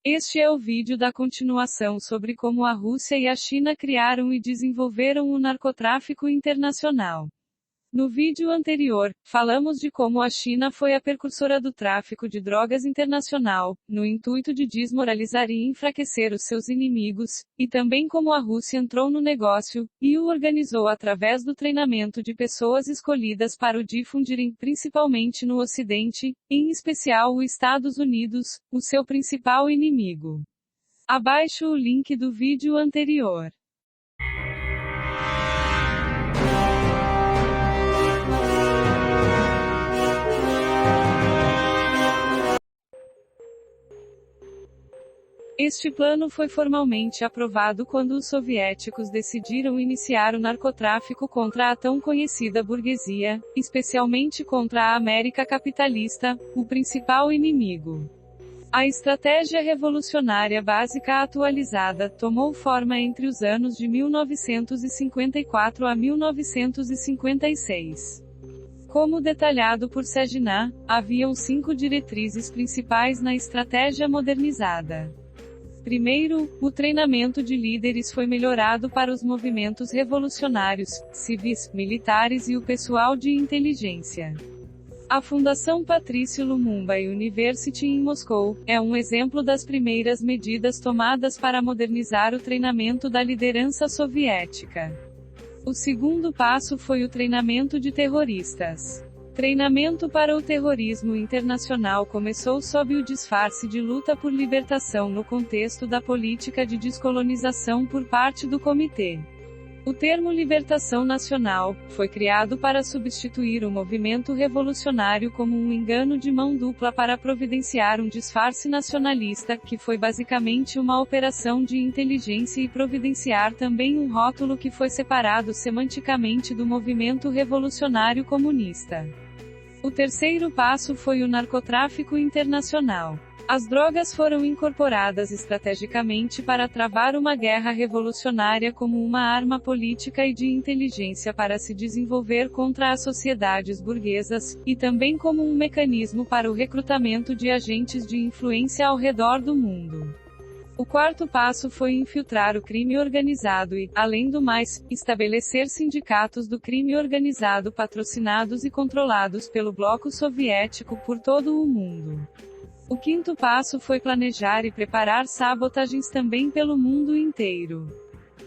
Este é o vídeo da continuação sobre como a Rússia e a China criaram e desenvolveram o narcotráfico internacional. No vídeo anterior, falamos de como a China foi a precursora do tráfico de drogas internacional, no intuito de desmoralizar e enfraquecer os seus inimigos, e também como a Rússia entrou no negócio, e o organizou através do treinamento de pessoas escolhidas para o difundirem principalmente no Ocidente, em especial os Estados Unidos, o seu principal inimigo. Abaixo o link do vídeo anterior. Este plano foi formalmente aprovado quando os soviéticos decidiram iniciar o narcotráfico contra a tão conhecida burguesia, especialmente contra a América capitalista, o principal inimigo. A estratégia revolucionária básica atualizada tomou forma entre os anos de 1954 a 1956. Como detalhado por Saginaw, haviam 5 diretrizes principais na estratégia modernizada. Primeiro, o treinamento de líderes foi melhorado para os movimentos revolucionários, civis, militares e o pessoal de inteligência. A Fundação Patrício Lumumba University em Moscou é um exemplo das primeiras medidas tomadas para modernizar o treinamento da liderança soviética. O segundo passo foi o treinamento de terroristas. Treinamento para o terrorismo internacional começou sob o disfarce de luta por libertação no contexto da política de descolonização por parte do Comitê. O termo libertação nacional foi criado para substituir o movimento revolucionário como um engano de mão dupla para providenciar um disfarce nacionalista, que foi basicamente uma operação de inteligência, e providenciar também um rótulo que foi separado semanticamente do movimento revolucionário comunista. O terceiro passo foi o narcotráfico internacional. As drogas foram incorporadas estrategicamente para travar uma guerra revolucionária como uma arma política e de inteligência para se desenvolver contra as sociedades burguesas, e também como um mecanismo para o recrutamento de agentes de influência ao redor do mundo. O quarto passo foi infiltrar o crime organizado e, além do mais, estabelecer sindicatos do crime organizado patrocinados e controlados pelo bloco soviético por todo o mundo. O quinto passo foi planejar e preparar sabotagens também pelo mundo inteiro.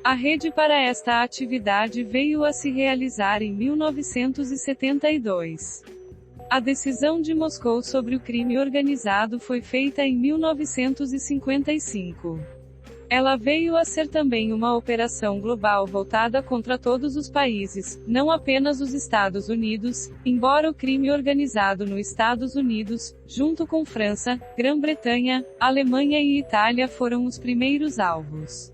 A rede para esta atividade veio a se realizar em 1972. A decisão de Moscou sobre o crime organizado foi feita em 1955. Ela veio a ser também uma operação global voltada contra todos os países, não apenas os Estados Unidos, embora o crime organizado nos Estados Unidos, junto com França, Grã-Bretanha, Alemanha e Itália foram os primeiros alvos.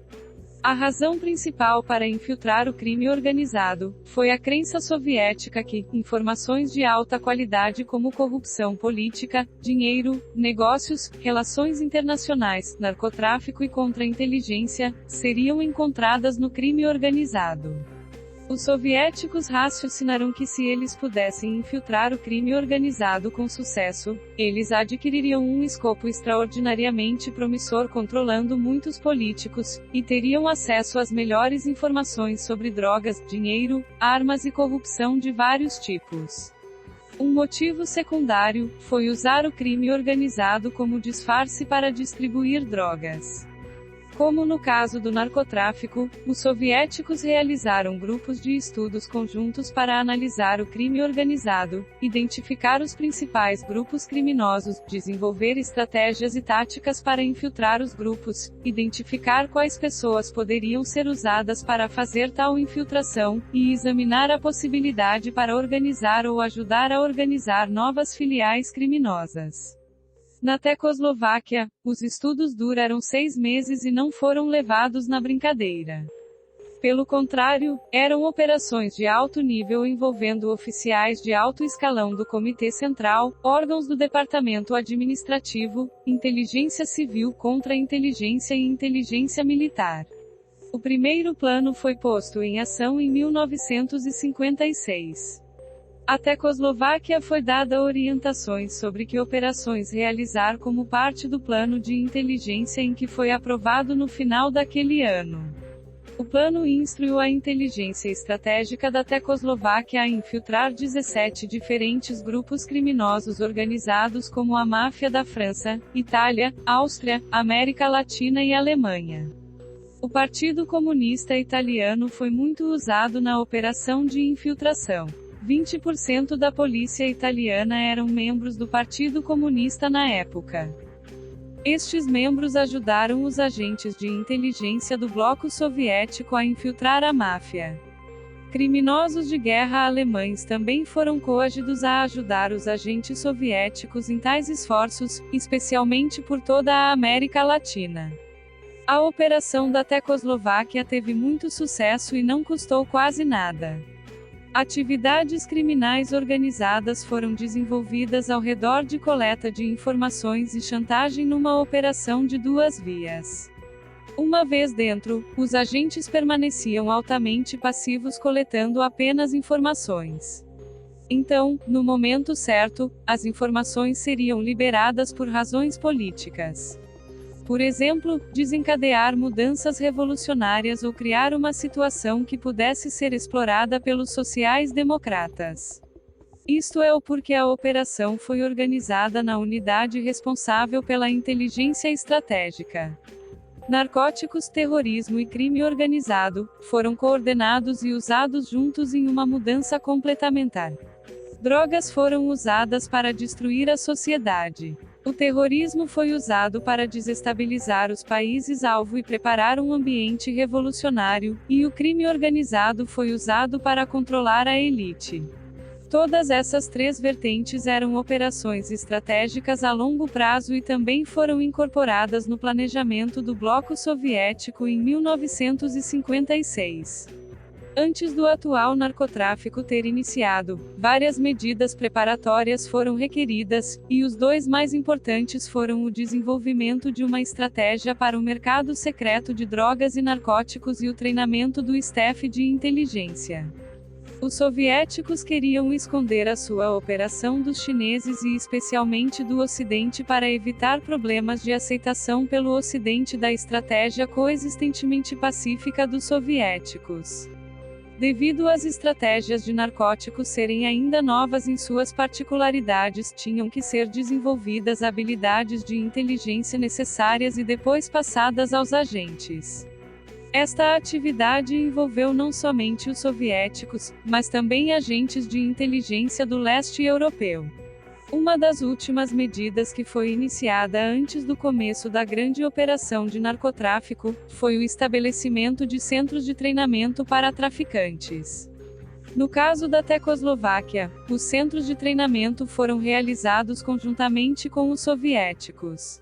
A razão principal para infiltrar o crime organizado foi a crença soviética que informações de alta qualidade como corrupção política, dinheiro, negócios, relações internacionais, narcotráfico e contra-inteligência seriam encontradas no crime organizado. Os soviéticos raciocinaram que se eles pudessem infiltrar o crime organizado com sucesso, eles adquiririam um escopo extraordinariamente promissor controlando muitos políticos, e teriam acesso às melhores informações sobre drogas, dinheiro, armas e corrupção de vários tipos. Um motivo secundário foi usar o crime organizado como disfarce para distribuir drogas. Como no caso do narcotráfico, os soviéticos realizaram grupos de estudos conjuntos para analisar o crime organizado, identificar os principais grupos criminosos, desenvolver estratégias e táticas para infiltrar os grupos, identificar quais pessoas poderiam ser usadas para fazer tal infiltração, e examinar a possibilidade para organizar ou ajudar a organizar novas filiais criminosas. Na Tchecoslováquia, os estudos duraram 6 meses e não foram levados na brincadeira. Pelo contrário, eram operações de alto nível envolvendo oficiais de alto escalão do Comitê Central, órgãos do Departamento Administrativo, inteligência civil, contra-inteligência e inteligência militar. O primeiro plano foi posto em ação em 1956. A Tecoslováquia foi dada orientações sobre que operações realizar como parte do plano de inteligência em que foi aprovado no final daquele ano. O plano instruiu a inteligência estratégica da Tecoslováquia a infiltrar 17 diferentes grupos criminosos organizados como a máfia da França, Itália, Áustria, América Latina e Alemanha. O Partido Comunista Italiano foi muito usado na operação de infiltração. 20% da polícia italiana eram membros do Partido Comunista na época. Estes membros ajudaram os agentes de inteligência do bloco soviético a infiltrar a máfia. Criminosos de guerra alemães também foram coagidos a ajudar os agentes soviéticos em tais esforços, especialmente por toda a América Latina. A operação da Tecoslováquia teve muito sucesso e não custou quase nada. Atividades criminais organizadas foram desenvolvidas ao redor de coleta de informações e chantagem numa operação de duas vias. Uma vez dentro, os agentes permaneciam altamente passivos coletando apenas informações. Então, no momento certo, as informações seriam liberadas por razões políticas. Por exemplo, desencadear mudanças revolucionárias ou criar uma situação que pudesse ser explorada pelos sociais-democratas. Isto é o porquê a operação foi organizada na unidade responsável pela inteligência estratégica. Narcóticos, terrorismo e crime organizado foram coordenados e usados juntos em uma mudança complementar. Drogas foram usadas para destruir a sociedade. O terrorismo foi usado para desestabilizar os países-alvo e preparar um ambiente revolucionário, e o crime organizado foi usado para controlar a elite. Todas essas três vertentes eram operações estratégicas a longo prazo e também foram incorporadas no planejamento do bloco soviético em 1956. Antes do atual narcotráfico ter iniciado, várias medidas preparatórias foram requeridas, e os dois mais importantes foram o desenvolvimento de uma estratégia para o mercado secreto de drogas e narcóticos e o treinamento do staff de inteligência. Os soviéticos queriam esconder a sua operação dos chineses e especialmente do Ocidente para evitar problemas de aceitação pelo Ocidente da estratégia coexistentemente pacífica dos soviéticos. Devido às estratégias de narcóticos serem ainda novas em suas particularidades, tinham que ser desenvolvidas habilidades de inteligência necessárias e depois passadas aos agentes. Esta atividade envolveu não somente os soviéticos, mas também agentes de inteligência do leste europeu. Uma das últimas medidas que foi iniciada antes do começo da grande operação de narcotráfico, foi o estabelecimento de centros de treinamento para traficantes. No caso da Tecoslováquia, os centros de treinamento foram realizados conjuntamente com os soviéticos.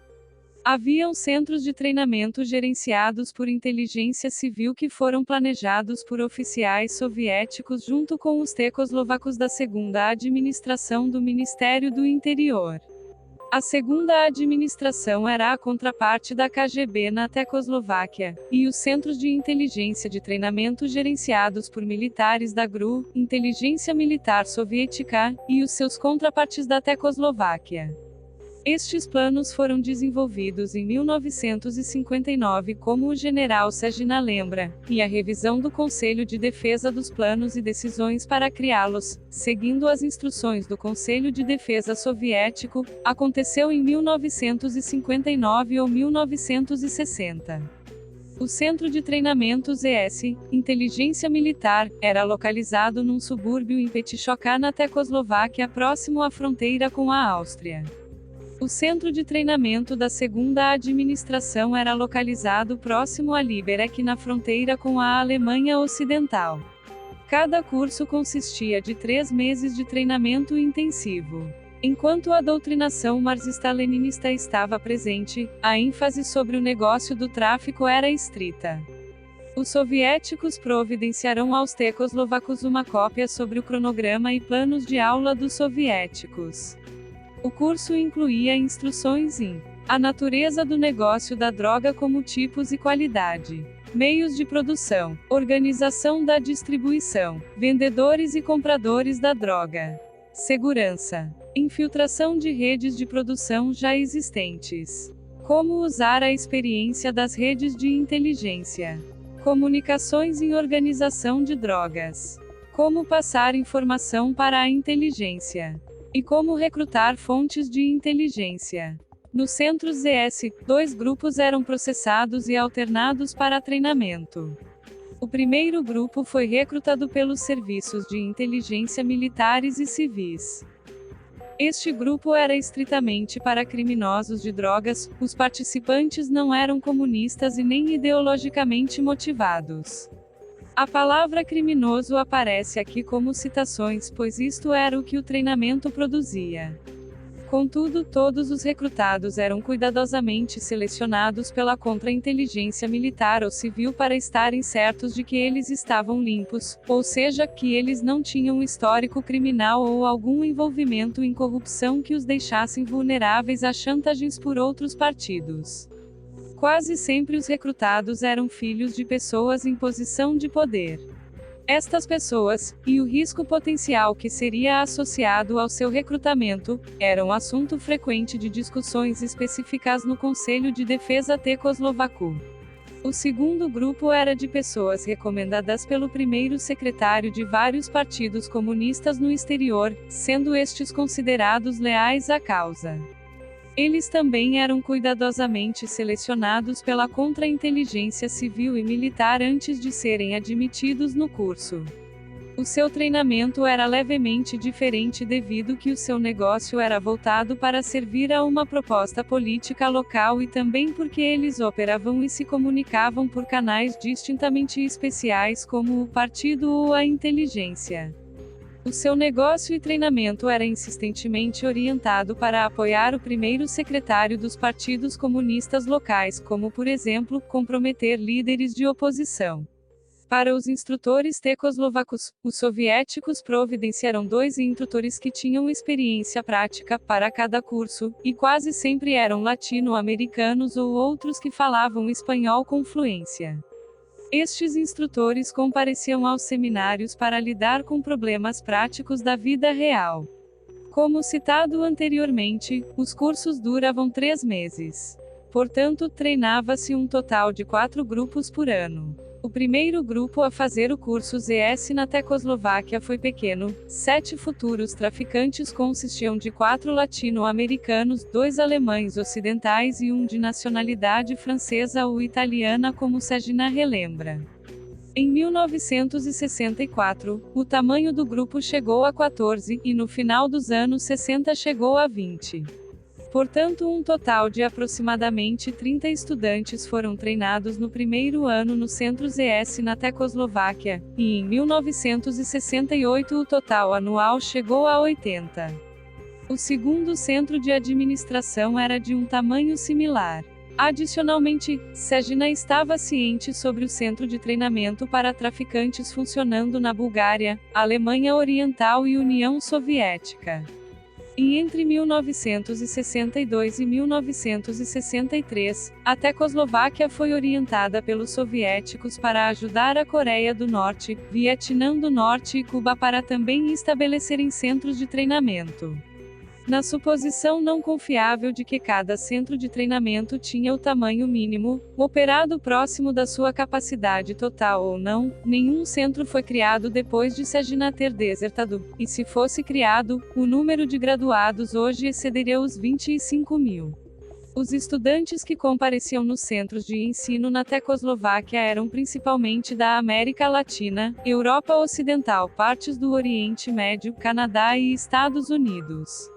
Haviam centros de treinamento gerenciados por inteligência civil que foram planejados por oficiais soviéticos junto com os tecoslovacos da segunda administração do Ministério do Interior. A segunda administração era a contraparte da KGB na Tecoslováquia, e os centros de inteligência de treinamento gerenciados por militares da GRU, Inteligência Militar Soviética, e os seus contrapartes da Tecoslováquia. Estes planos foram desenvolvidos em 1959 como o general Sagina lembra, e a revisão do Conselho de Defesa dos planos e decisões para criá-los, seguindo as instruções do Conselho de Defesa soviético, aconteceu em 1959 ou 1960. O Centro de Treinamento ZS, Inteligência Militar, era localizado num subúrbio em Petchoka na Tecoslováquia próximo à fronteira com a Áustria. O centro de treinamento da segunda administração era localizado próximo a Liberec na fronteira com a Alemanha Ocidental. Cada curso consistia de 3 meses de treinamento intensivo. Enquanto a doutrinação marxista-leninista estava presente, a ênfase sobre o negócio do tráfico era estrita. Os soviéticos providenciaram aos tecoslovacos uma cópia sobre o cronograma e planos de aula dos soviéticos. O curso incluía instruções em a natureza do negócio da droga como tipos e qualidade, meios de produção, organização da distribuição, vendedores e compradores da droga, segurança, infiltração de redes de produção já existentes, como usar a experiência das redes de inteligência, comunicações em organização de drogas, como passar informação para a inteligência, e como recrutar fontes de inteligência. Nos centros ZS, 2 grupos eram processados e alternados para treinamento. O primeiro grupo foi recrutado pelos serviços de inteligência militares e civis. Este grupo era estritamente para criminosos de drogas, os participantes não eram comunistas e nem ideologicamente motivados. A palavra criminoso aparece aqui como citações, pois isto era o que o treinamento produzia. Contudo, todos os recrutados eram cuidadosamente selecionados pela contra-inteligência militar ou civil para estarem certos de que eles estavam limpos, ou seja, que eles não tinham histórico criminal ou algum envolvimento em corrupção que os deixassem vulneráveis a chantagens por outros partidos. Quase sempre os recrutados eram filhos de pessoas em posição de poder. Estas pessoas, e o risco potencial que seria associado ao seu recrutamento, eram assunto frequente de discussões específicas no Conselho de Defesa Tecoslovaco. O segundo grupo era de pessoas recomendadas pelo primeiro secretário de vários partidos comunistas no exterior, sendo estes considerados leais à causa. Eles também eram cuidadosamente selecionados pela contra-inteligência civil e militar antes de serem admitidos no curso. O seu treinamento era levemente diferente devido que o seu negócio era voltado para servir a uma proposta política local e também porque eles operavam e se comunicavam por canais distintamente especiais como o partido ou a inteligência. O seu negócio e treinamento era insistentemente orientado para apoiar o primeiro secretário dos partidos comunistas locais, como por exemplo, comprometer líderes de oposição. Para os instrutores tecoslovacos, os soviéticos providenciaram 2 instrutores que tinham experiência prática para cada curso, e quase sempre eram latino-americanos ou outros que falavam espanhol com fluência. Estes instrutores compareciam aos seminários para lidar com problemas práticos da vida real. Como citado anteriormente, os cursos duravam 3 meses. Portanto, treinava-se um total de 4 grupos por ano. O primeiro grupo a fazer o curso ZS na Tecoslováquia foi pequeno. 7 futuros traficantes consistiam de 4 latino-americanos, 2 alemães ocidentais e 1 de nacionalidade francesa ou italiana, como Sagina relembra. Em 1964, o tamanho do grupo chegou a 14, e no final dos anos 60 chegou a 20. Portanto, um total de aproximadamente 30 estudantes foram treinados no primeiro ano no Centro ZS na Tecoslováquia, e em 1968 o total anual chegou a 80. O segundo centro de administração era de um tamanho similar. Adicionalmente, Sagina estava ciente sobre o centro de treinamento para traficantes funcionando na Bulgária, Alemanha Oriental e União Soviética. E entre 1962 e 1963, a Tecoslováquia foi orientada pelos soviéticos para ajudar a Coreia do Norte, Vietnã do Norte e Cuba para também estabelecerem centros de treinamento. Na suposição não confiável de que cada centro de treinamento tinha o tamanho mínimo, operado próximo da sua capacidade total ou não, nenhum centro foi criado depois de Sagina ter desertado, e se fosse criado, o número de graduados hoje excederia os 25 mil. Os estudantes que compareciam nos centros de ensino na Tecoslováquia eram principalmente da América Latina, Europa Ocidental, partes do Oriente Médio, Canadá e Estados Unidos.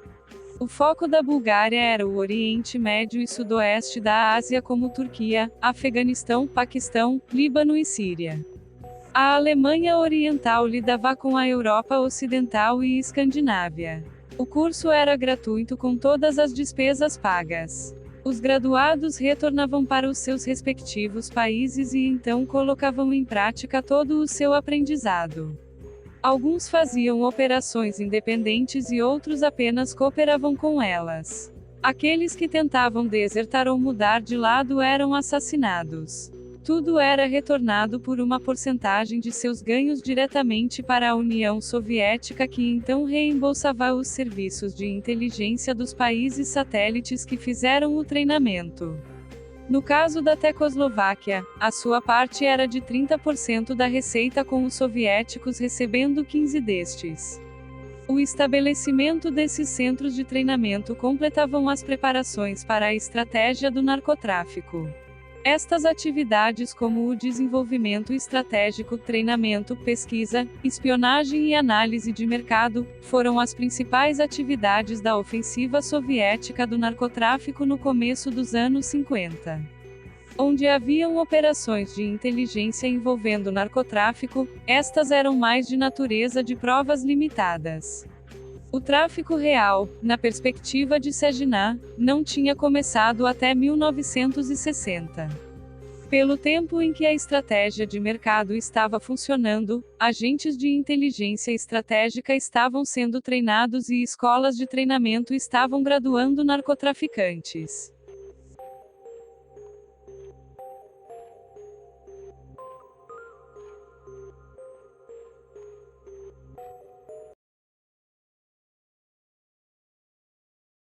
O foco da Bulgária era o Oriente Médio e Sudoeste da Ásia como Turquia, Afeganistão, Paquistão, Líbano e Síria. A Alemanha Oriental lidava com a Europa Ocidental e Escandinávia. O curso era gratuito com todas as despesas pagas. Os graduados retornavam para os seus respectivos países e então colocavam em prática todo o seu aprendizado. Alguns faziam operações independentes e outros apenas cooperavam com elas. Aqueles que tentavam desertar ou mudar de lado eram assassinados. Tudo era retornado por uma porcentagem de seus ganhos diretamente para a União Soviética, que então reembolsava os serviços de inteligência dos países satélites que fizeram o treinamento. No caso da Tecoslováquia, a sua parte era de 30% da receita, com os soviéticos recebendo 15% destes. O estabelecimento desses centros de treinamento completavam as preparações para a estratégia do narcotráfico. Estas atividades, como o desenvolvimento estratégico, treinamento, pesquisa, espionagem e análise de mercado, foram as principais atividades da ofensiva soviética do narcotráfico no começo dos anos 50. Onde haviam operações de inteligência envolvendo narcotráfico, estas eram mais de natureza de provas limitadas. O tráfico real, na perspectiva de Saginaw, não tinha começado até 1960. Pelo tempo em que a estratégia de mercado estava funcionando, agentes de inteligência estratégica estavam sendo treinados e escolas de treinamento estavam graduando narcotraficantes.